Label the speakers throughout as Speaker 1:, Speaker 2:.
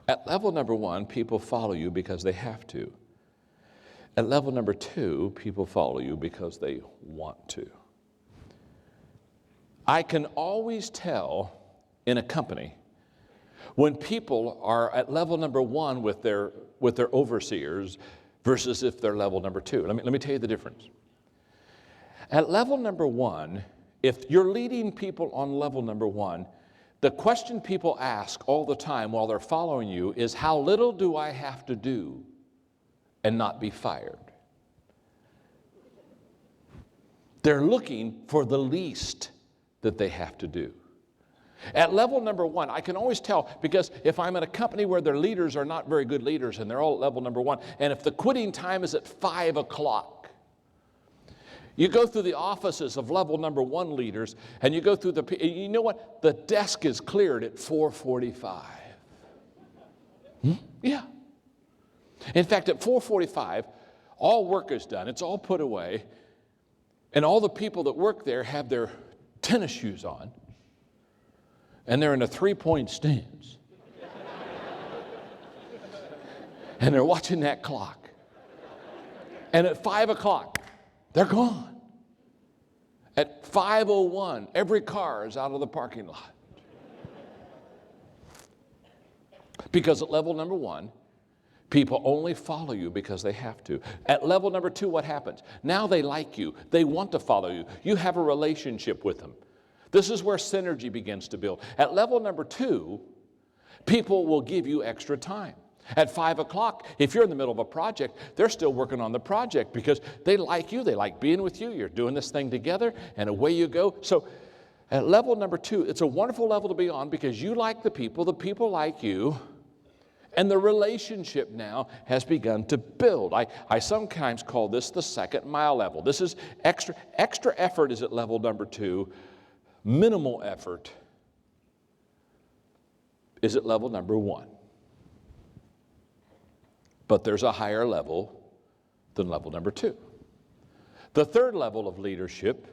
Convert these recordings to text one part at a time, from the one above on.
Speaker 1: At level number one, people follow you because they have to. At level number two, people follow you because they want to. I can always tell in a company when people are at level number one with their overseers versus if they're level number two. Let me tell you the difference. At level number one, if you're leading people on level number one, the question people ask all the time while they're following you is, how little do I have to do and not be fired? They're looking for the least that they have to do. At level number one, I can always tell, because if I'm in a company where their leaders are not very good leaders and they're all at level number one, and if the quitting time is at 5 o'clock, you go through the offices of level number one leaders, and you go through you know what? The desk is cleared at 4:45. Yeah. In fact, at 4:45, all work is done. It's all put away, and all the people that work there have their tennis shoes on, and they're in a 3-point stance. And they're watching that clock. And at 5 o'clock, they're gone. At 5:01, every car is out of the parking lot. Because at level number one, people only follow you because they have to. At level number two, what happens? Now they like you. They want to follow you. You have a relationship with them. This is where synergy begins to build. At level number two, people will give you extra time. At 5 o'clock, if you're in the middle of a project, they're still working on the project because they like you, they like being with you, you're doing this thing together, and away you go. So at level number two, it's a wonderful level to be on because you like the people like you, and the relationship now has begun to build. I sometimes call this the second mile level. This is extra effort is at level number two. Minimal effort is at level number one. But there's a higher level than level number two. The third level of leadership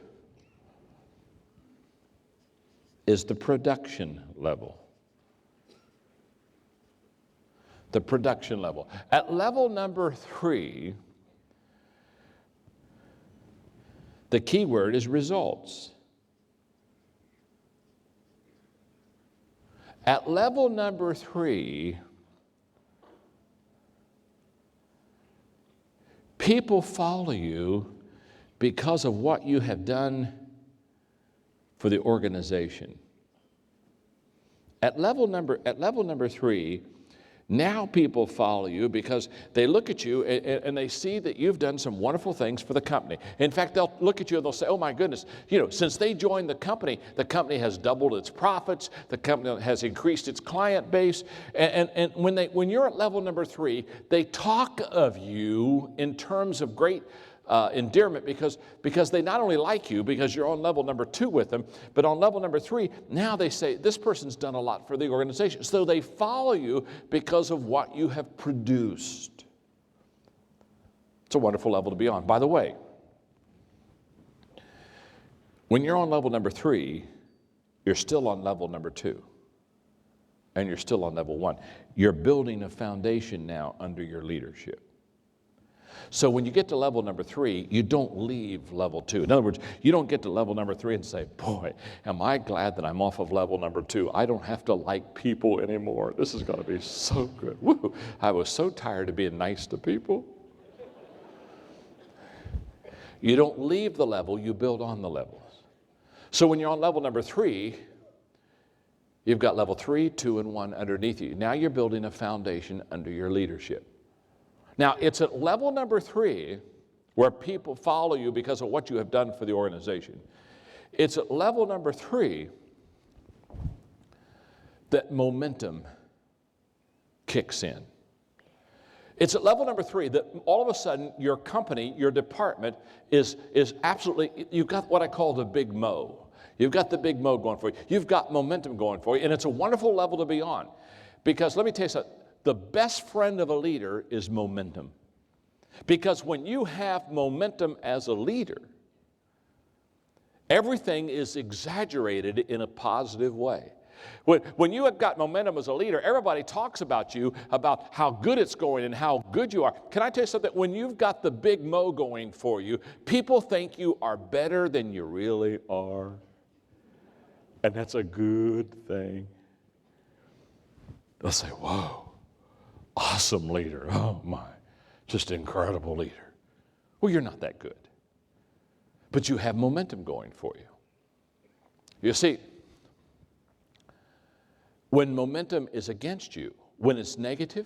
Speaker 1: is the production level. The production level. At level number three, the key word is results. At level number three, people follow you because of what you have done for the organization. At level number three, now people follow you because they look at you and they see that you've done some wonderful things for the company. In fact, they'll look at you and they'll say, oh my goodness, since they joined the company has doubled its profits, the company has increased its client base. And when you're at level number three, they talk of you in terms of great endearment because they not only like you because you're on level number two with them, but on level number three, now they say, this person's done a lot for the organization. So they follow you because of what you have produced. It's a wonderful level to be on. By the way, when you're on level number three, you're still on level number two, and you're still on level one. You're building a foundation now under your leadership. So when you get to level number three, you don't leave level two. In other words, you don't get to level number three and say, boy, am I glad that I'm off of level number two. I don't have to like people anymore. This is going to be so good. Woo! I was so tired of being nice to people. You don't leave the level, you build on the levels. So when you're on level number three, you've got level 3, 2, and 1 underneath you. Now you're building a foundation under your leadership. Now, it's at level number 3 where people follow you because of what you have done for the organization. It's at level number 3 that momentum kicks in. It's at level number 3 that all of a sudden your company, your department is absolutely, you've got what I call the big mo. You've got the big mo going for you. You've got momentum going for you, and it's a wonderful level to be on. Because let me tell you something, the best friend of a leader is momentum. Because when you have momentum as a leader, everything is exaggerated in a positive way. When you have got momentum as a leader, everybody talks about you, about how good it's going and how good you are. Can I tell you something? When you've got the big mo going for you, people think you are better than you really are. And that's a good thing. They'll say, whoa, awesome leader. Oh my, just incredible leader. Well, you're not that good. But you have momentum going for you. You see, when momentum is against you, when it's negative,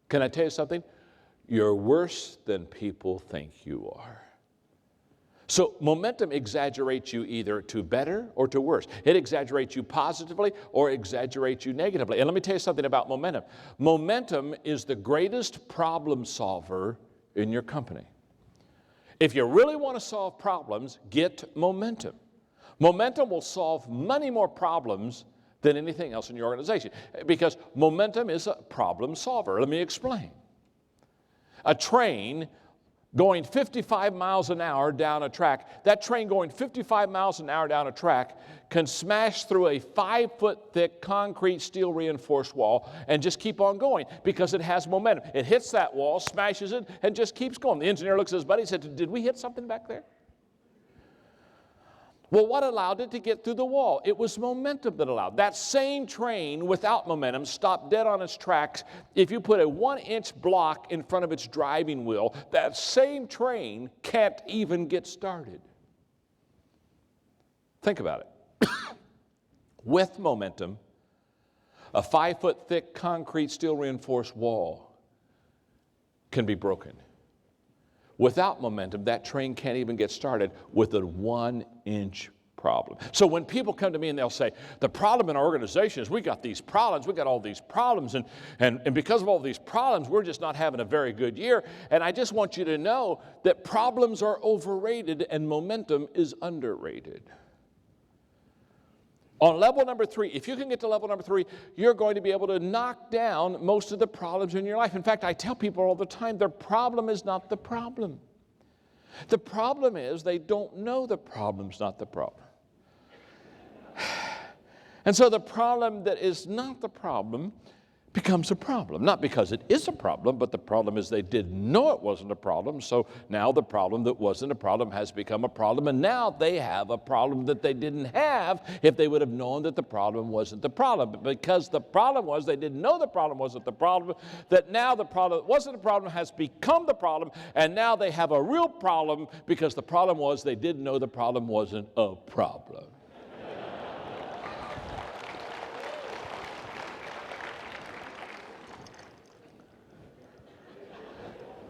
Speaker 1: can I tell you something? You're worse than people think you are. So momentum exaggerates you either to better or to worse. It exaggerates you positively or exaggerates you negatively. And let me tell you something about momentum. Momentum is the greatest problem solver in your company. If you really want to solve problems, get momentum. Momentum will solve many more problems than anything else in your organization, because momentum is a problem solver. Let me explain. A train going 55 miles an hour down a track, that train going 55 miles an hour down a track can smash through a 5-foot thick concrete steel reinforced wall and just keep on going because it has momentum. It hits that wall, smashes it, and just keeps going. The engineer looks at his buddy and said, did we hit something back there? Well, what allowed it to get through the wall? It was momentum that allowed. That same train without momentum stopped dead on its tracks. If you put a 1-inch block in front of its driving wheel, that same train can't even get started. Think about it. With momentum, a 5-foot thick concrete steel reinforced wall can be broken. Without momentum, that train can't even get started with a 1-inch problem. So when people come to me and they'll say, the problem in our organization is we got these problems, we got all these problems, and because of all these problems, we're just not having a very good year. And I just want you to know that problems are overrated and momentum is underrated. On level number 3, if you can get to level number 3, you're going to be able to knock down most of the problems in your life. In fact, I tell people all the time, their problem is not the problem. The problem is they don't know the problem's not the problem. And so the problem that is not the problem becomes a problem. Not because it is a problem, but the problem is they didn't know it wasn't a problem. So now the problem that wasn't a problem has become a problem. And now they have a problem that they didn't have if they would have known that the problem wasn't the problem. But because the problem was they didn't know the problem wasn't the problem, that now the problem that wasn't the problem has become the problem. And now they have a real problem because the problem was they didn't know the problem wasn't a problem.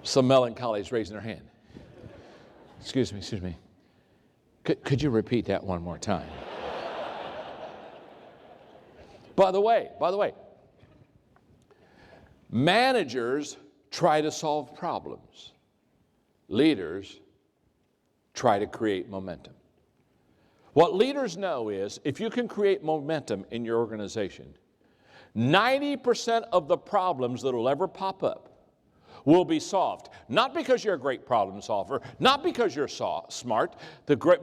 Speaker 1: Some melancholy is raising their hand. Excuse me. Could you repeat that one more time? By the way, managers try to solve problems. Leaders try to create momentum. What leaders know is if you can create momentum in your organization, 90% of the problems that will ever pop up will be solved. Not because you're a great problem solver, not because you're smart.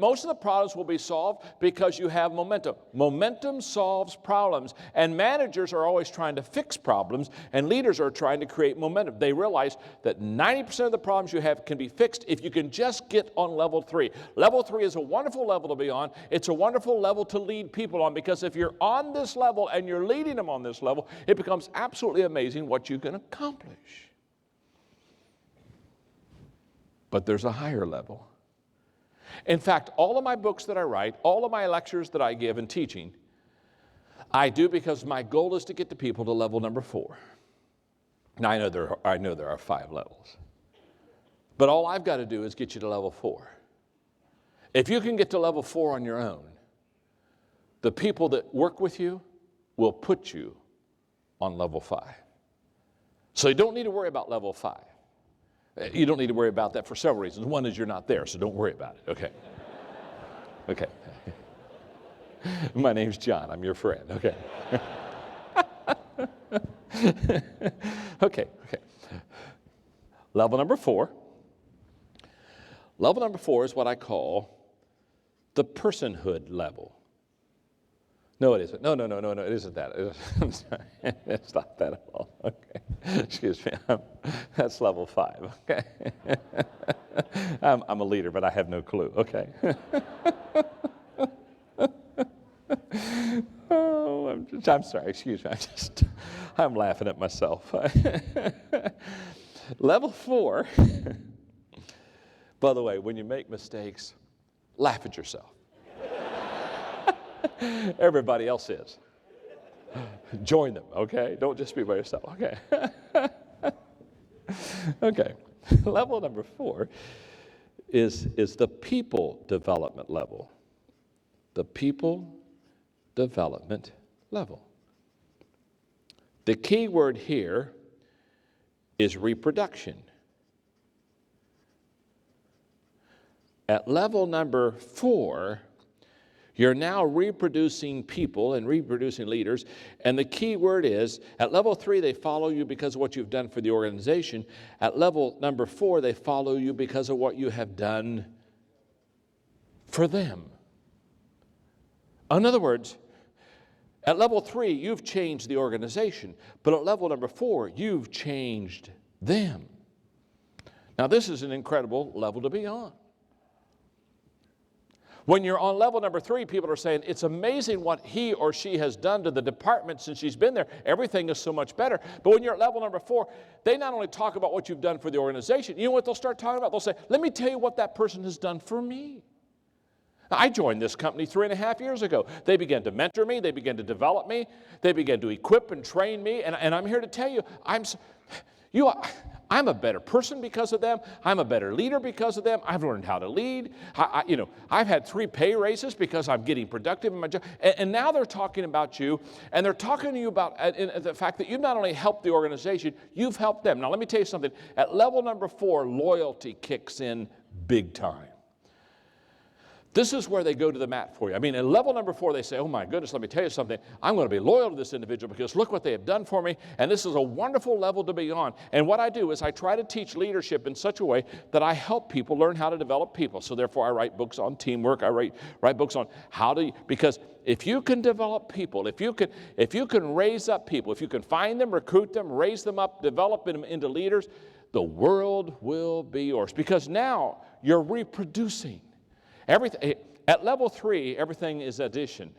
Speaker 1: Most of the problems will be solved because you have momentum. Momentum solves problems, and managers are always trying to fix problems, and leaders are trying to create momentum. They realize that 90% of the problems you have can be fixed if you can just get on level 3. Level 3 is a wonderful level to be on. It's a wonderful level to lead people on, because if you're on this level and you're leading them on this level, it becomes absolutely amazing what you can accomplish. But there's a higher level. In fact, all of my books that I write, all of my lectures that I give and teaching, I do because my goal is to get the people to level number 4. Now, I know there are 5 levels. But all I've got to do is get you to level 4. If you can get to level 4 on your own, the people that work with you will put you on level 5. So you don't need to worry about level 5. You don't need to worry about that for several reasons. One is you're not there, so don't worry about it, okay? My name's John. I'm your friend, okay? Okay. Level number 4. Level number 4 is what I call the personhood level. No, it isn't. No, it isn't that. I'm sorry. It's not that at all. Okay. Excuse me. That's level 5. Okay. I'm a leader, but I have no clue. Okay. Oh, I'm sorry. Excuse me. I'm laughing at myself. Level 4. By the way, when you make mistakes, laugh at yourself. Everybody else is. Join them, okay? Don't just be by yourself, okay? Okay. Level number 4 is the people development level. The people development level. The key word here is reproduction. At level number 4, you're now reproducing people and reproducing leaders. And the key word is, at level 3, they follow you because of what you've done for the organization. At level number 4, they follow you because of what you have done for them. In other words, at level 3, you've changed the organization. But at level number 4, you've changed them. Now, this is an incredible level to be on. When you're on level number 3, people are saying, it's amazing what he or she has done to the department since she's been there. Everything is so much better. But when you're at level number 4, they not only talk about what you've done for the organization, you know what they'll start talking about? They'll say, let me tell you what that person has done for me. I joined this company 3.5 years ago. They began to mentor me. They began to develop me. They began to equip and train me. And I'm here to tell you, I'm a better person because of them. I'm a better leader because of them. I've learned how to lead. I've had 3 pay raises because I'm getting productive in my job. And now they're talking about you, and they're talking to you about the fact that you've not only helped the organization, you've helped them. Now, let me tell you something. At level number 4, loyalty kicks in big time. This is where they go to the mat for you. I mean, at level number 4, they say, oh my goodness, let me tell you something. I'm going to be loyal to this individual because look what they have done for me. And this is a wonderful level to be on. And what I do is I try to teach leadership in such a way that I help people learn how to develop people. So therefore, I write books on teamwork. I write books on how to, because if you can develop people, if you can raise up people, if you can find them, recruit them, raise them up, develop them into leaders, the world will be yours. Because now you're reproducing. Everything, at level 3, everything is addition.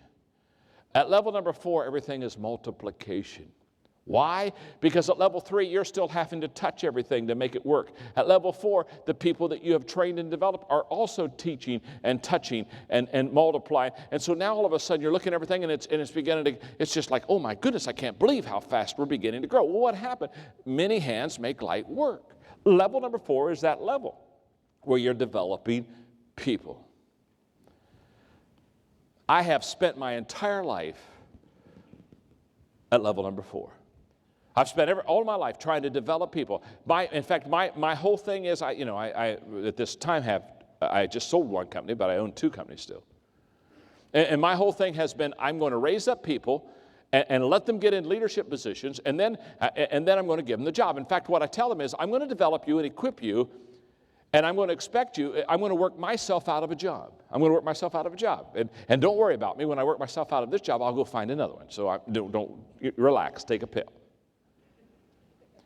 Speaker 1: At level number 4, everything is multiplication. Why? Because at level 3, you're still having to touch everything to make it work. At level 4, the people that you have trained and developed are also teaching and touching and multiplying. And so now all of a sudden you're looking at everything and it's beginning to, it's just like, oh my goodness, I can't believe how fast we're beginning to grow. Well, what happened? Many hands make light work. Level number 4 is that level where you're developing people. I have spent my entire life at level number 4. I've spent all my life trying to develop people. In fact, my whole thing is, I at this time I just sold one company, but I own 2 companies still. And my whole thing has been, I'm going to raise up people and let them get in leadership positions, and then I'm going to give them the job. In fact, what I tell them is, I'm going to develop you and equip you, and I'm going to expect you, I'm going to work myself out of a job. I'm going to work myself out of a job. And don't worry about me. When I work myself out of this job, I'll go find another one. So don't relax, take a pill.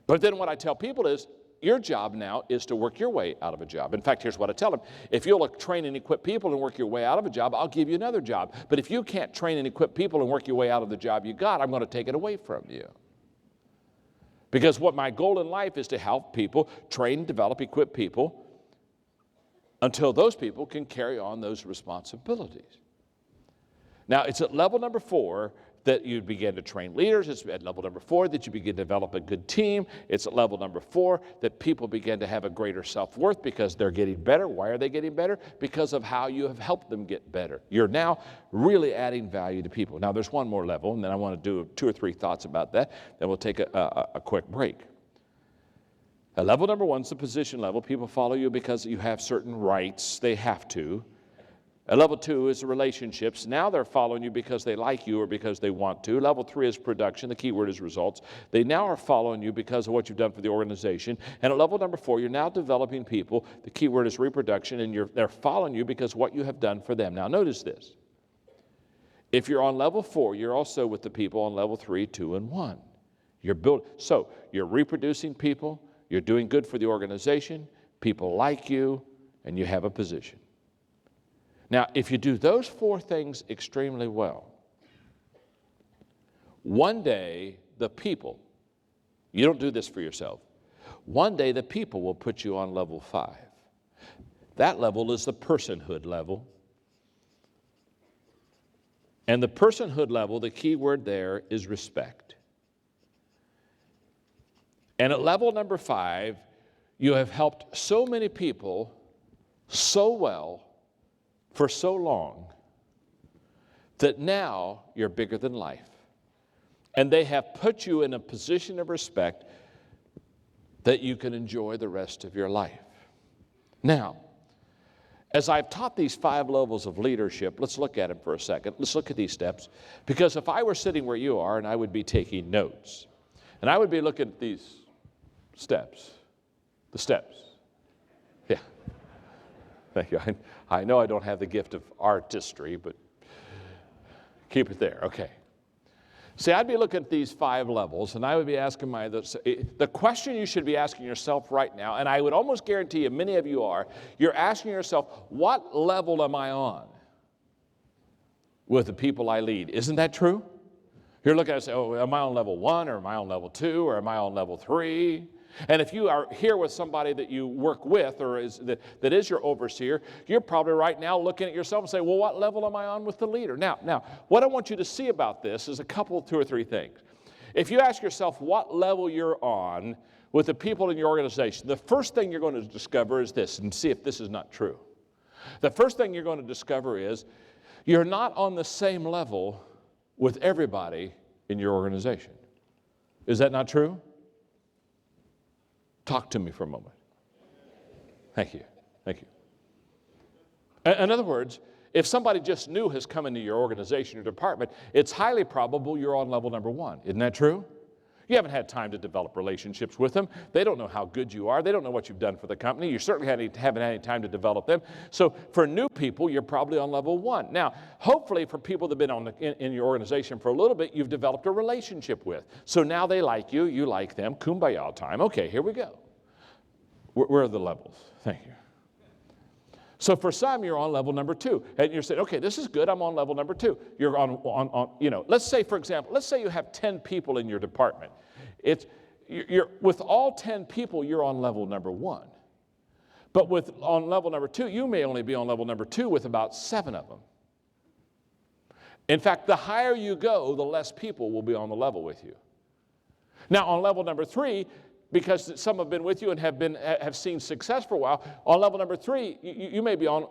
Speaker 1: But then what I tell people is, your job now is to work your way out of a job. In fact, here's what I tell them. If you'll train and equip people and work your way out of a job, I'll give you another job. But if you can't train and equip people and work your way out of the job you got, I'm going to take it away from you. Because what my goal in life is to help people, train, develop, equip people, until those people can carry on those responsibilities. Now, it's at level number 4 that you begin to train leaders. It's at level number 4 that you begin to develop a good team. It's at level number 4 that people begin to have a greater self-worth because they're getting better. Why are they getting better? Because of how you have helped them get better. You're now really adding value to people. Now, there's one more level, and then I want to do 2 or 3 thoughts about that. Then we'll take a quick break. Level number 1 is the position level. People follow you because you have certain rights. They have to. Level 2 is the relationships. Now they're following you because they like you or because they want to. Level 3 is production. The key word is results. They now are following you because of what you've done for the organization. And at level number 4, you're now developing people. The key word is reproduction, and they're following you because of what you have done for them. Now notice this. If you're on level 4, you're also with the people on level 3, 2, and 1. So you're reproducing people, you're doing good for the organization, people like you, and you have a position. Now, if you do those 4 things extremely well, one day the people, you don't do this for yourself, one day the people will put you on level 5. That level is the personhood level. And the personhood level, the key word there is respect. And at level number 5, you have helped so many people so well for so long that now you're bigger than life. And they have put you in a position of respect that you can enjoy the rest of your life. Now, as I've taught these 5 levels of leadership, let's look at them for a second. Let's look at these steps. Because if I were sitting where you are and I would be taking notes, and I would be looking at these steps, the steps. Yeah. Thank you. I know I don't have the gift of artistry, but keep it there. Okay. See, I'd be looking at these 5 levels, and I would be asking the question you should be asking yourself right now, and I would almost guarantee you many of you are, you're asking yourself, what level am I on with the people I lead? Isn't that true? You're looking at it and say, oh, am I on level 1, or am I on level 2, or am I on level 3? And if you are here with somebody that you work with or that is your overseer, you're probably right now looking at yourself and saying, well, what level am I on with the leader? Now, what I want you to see about this is 2 or 3 things. If you ask yourself what level you're on with the people in your organization, the first thing you're going to discover is this, and see if this is not true. The first thing you're going to discover is you're not on the same level with everybody in your organization. Is that not true? Talk to me for a moment. Thank you. Thank you. In other words, if somebody just new has come into your organization or department, it's highly probable you're on level number 1. Isn't that true? You haven't had time to develop relationships with them. They don't know how good you are. They don't know what you've done for the company. You certainly haven't had any time to develop them. So for new people, you're probably on level 1. Now, hopefully for people that have been in your organization for a little bit, you've developed a relationship with. So now they like you, you like them, kumbaya time. Okay, here we go. Where are the levels? Thank you. So for some, you're on level number 2. And you're saying, okay, this is good, I'm on level number 2. You're on let's say, for example, let's say you have 10 people in your department. You're with all 10 people, you're on level number 1. But on level number 2, you may only be on level number 2 with about 7 of them. In fact, the higher you go, the less people will be on the level with you. Now, on level number 3, because some have been with you and have seen success for a while, on level number 3, you may be on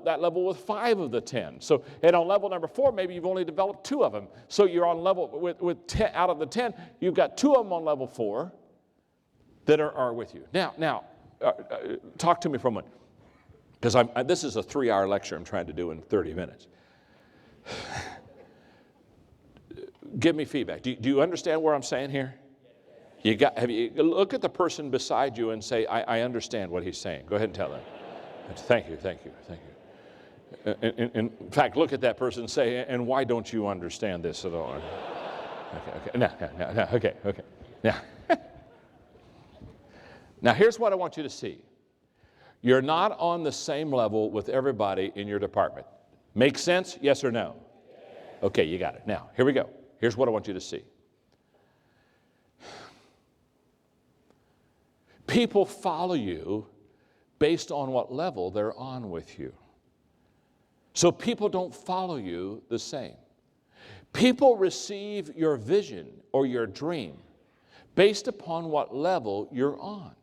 Speaker 1: that level with 5 of the 10. So, and on level number 4, maybe you've only developed 2 of them. So you're on level with 10 out of the 10. You've got 2 of them on level 4 that are with you. Now, talk to me for a moment, because this is a 3-hour lecture I'm trying to do in 30 minutes. Give me feedback. Do you understand what I'm saying here? Look at the person beside you and say, I understand what he's saying. Go ahead and tell them. Thank you. In fact, look at that person and say, and why don't you understand this at all? Okay. Now, here's what I want you to see. You're not on the same level with everybody in your department. Make sense? Yes or no? Okay, you got it. Now, here we go. Here's what I want you to see. People follow you based on what level they're on with you. So people don't follow you the same. People receive your vision or your dream based upon what level you're on.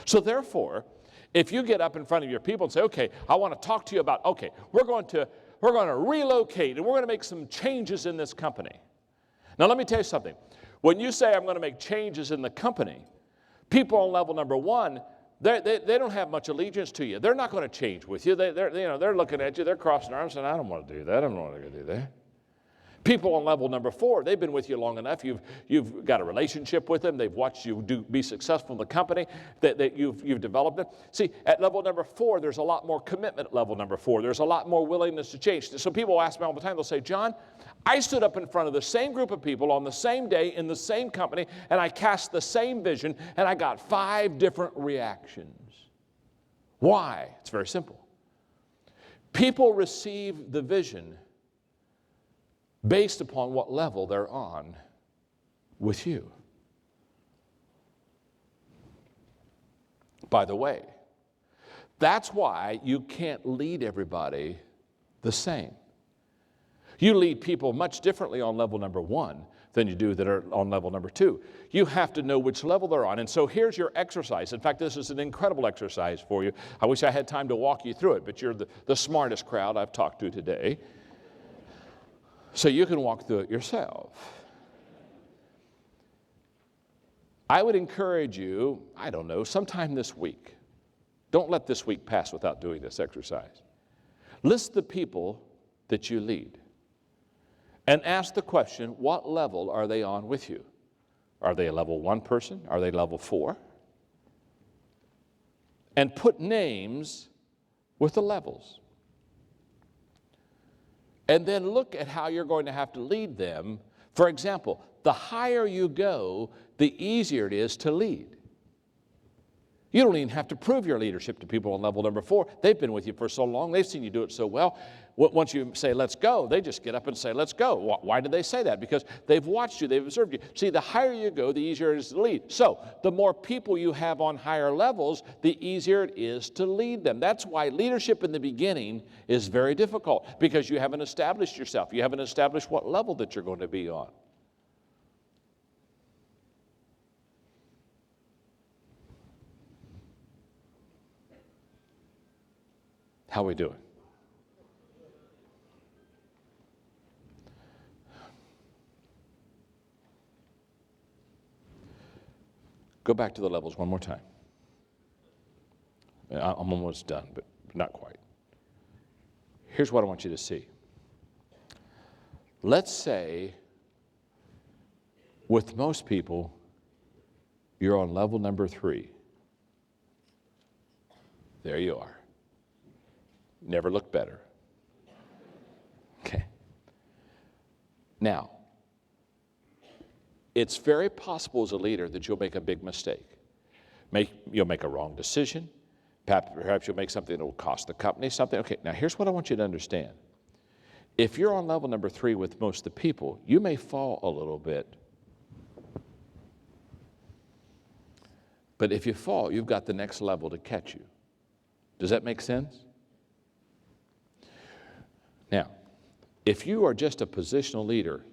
Speaker 1: So therefore, if you get up in front of your people and say, okay, I want to talk to you about, okay, we're going to relocate and we're going to make some changes in this company. Now let me tell you something. When you say I'm going to make changes in the company, people on level number 1, they don't have much allegiance to you. They're not going to change with you. They're looking at you. They're crossing their arms saying, I don't want to do that. I don't want to do that. People on level number 4, they've been with you long enough. You've got a relationship with them. They've watched you be successful in the company that you've developed it. See, at level number 4, there's a lot more commitment at level number 4. There's a lot more willingness to change. So people ask me all the time, they'll say, John, I stood up in front of the same group of people on the same day in the same company, and I cast the same vision, and I got 5 different reactions. Why? It's very simple. People receive the vision based upon what level they're on with you. By the way, that's why you can't lead everybody the same. You lead people much differently on level number 1 than you do that are on level number 2. You have to know which level they're on. And so here's your exercise. In fact, this is an incredible exercise for you. I wish I had time to walk you through it, but you're the smartest crowd I've talked to today. So you can walk through it yourself. I would encourage you, I don't know, sometime this week. Don't let this week pass without doing this exercise. List the people that you lead and ask the question, what level are they on with you? Are they a level 1 person? Are they level 4? And put names with the levels. And then look at how you're going to have to lead them. For example, the higher you go, the easier it is to lead. You don't even have to prove your leadership to people on level number 4. They've been with you for so long. They've seen you do it so well. Once you say, let's go, they just get up and say, let's go. Why did they say that? Because they've watched you. They've observed you. See, the higher you go, the easier it is to lead. So the more people you have on higher levels, the easier it is to lead them. That's why leadership in the beginning is very difficult, because you haven't established yourself. You haven't established what level that you're going to be on. How are we doing? Go back to the levels one more time. I'm almost done, but not quite. Here's what I want you to see. Let's say, with most people, you're on level number 3. There you are. Never looked better. Okay. Now, it's very possible as a leader that you'll make a big mistake. You'll make a wrong decision. Perhaps you'll make something that will cost the company something. Okay, now here's what I want you to understand. If you're on level number 3 with most of the people, you may fall a little bit. But if you fall, you've got the next level to catch you. Does that make sense? Now, if you are just a positional leader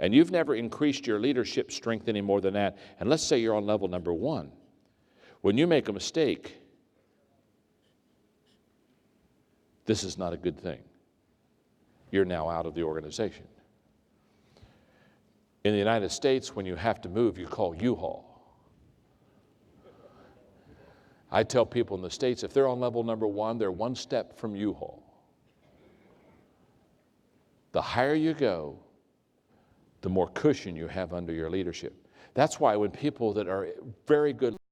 Speaker 1: and you've never increased your leadership strength any more than that, and let's say you're on level number 1, when you make a mistake, this is not a good thing. You're now out of the organization. In the United States, when you have to move, you call U-Haul. I tell people in the States, if they're on level number 1, they're one step from U-Haul. The higher you go, the more cushion you have under your leadership. That's why when people that are very good